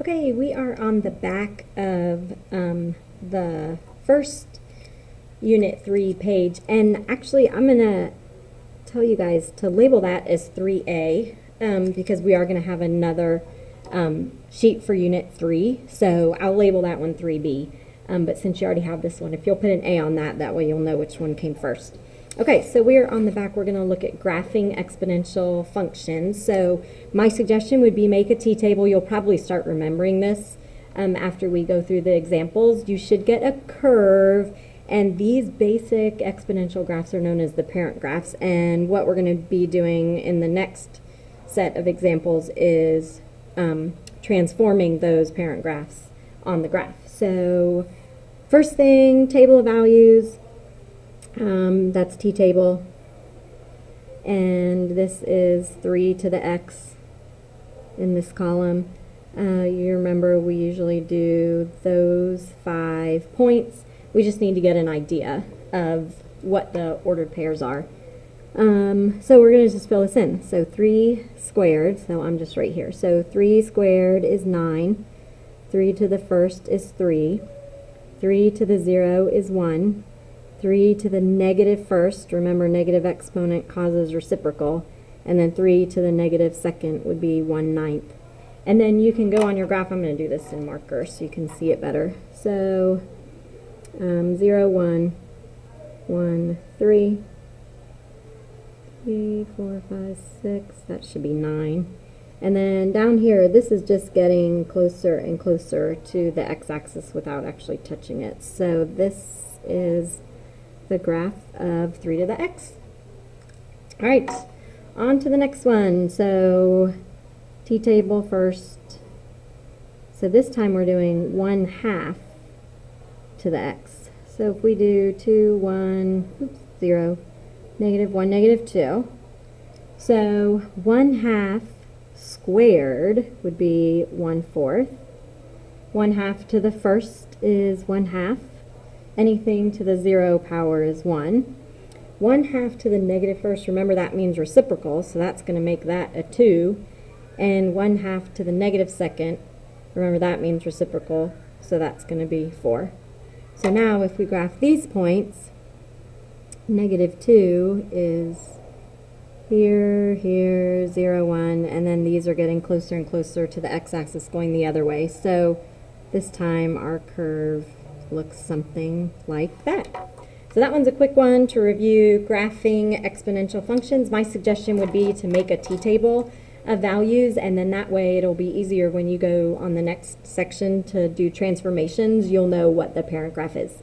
Okay, we are on the back of the first Unit 3 page, and actually I'm going to tell you guys to label that as 3A because we are going to have another sheet for Unit 3, so I'll label that one 3B. But since you already have this one, if you'll put an A on that, that way you'll know which one came first. Okay, so we're on the back, we're going to look at graphing exponential functions. So my suggestion would be make a t-table. You'll probably start remembering this after we go through the examples. You should get a curve, and these basic exponential graphs are known as the parent graphs. And what we're going to be doing in the next set of examples is transforming those parent graphs on the graph. So first thing, table of values. That's t-table, and this is 3 to the x in this column. You remember we usually do those 5 points. We just need to get an idea of what the ordered pairs are. So we're going to just fill this in. So 3 squared, so I'm just right here. So 3 squared is 9. 3 to the first is 3. 3 to the 0 is 1. 3 to the negative first, remember negative exponent causes reciprocal, and then 3 to the negative second would be 1/9. And then you can go on your graph. I'm going to do this in marker so you can see it better. So 0, 1, 1, 3, 3, 4, 5, 6, that should be 9. And then down here, this is just getting closer and closer to the x-axis without actually touching it. So this is the graph of 3 to the x. All right, on to the next one. So t-table first. So this time we're doing 1/2 to the x. So if we do 2, 1, 0, negative 1, negative 2. So 1/2 squared would be 1/4. 1/2 to the first is 1/2. Anything to the 0 power is 1. 1/2 to the negative first, remember that means reciprocal, so that's going to make that a 2. And 1/2 to the negative second, remember that means reciprocal, so that's going to be 4. So now if we graph these points, negative 2 is here, here, 0, 1, and then these are getting closer and closer to the x-axis going the other way. So this time our curve looks something like that. So that one's a quick one to review graphing exponential functions. My suggestion would be to make a t-table of values, and then that way it'll be easier when you go on the next section to do transformations. You'll know what the parent graph is.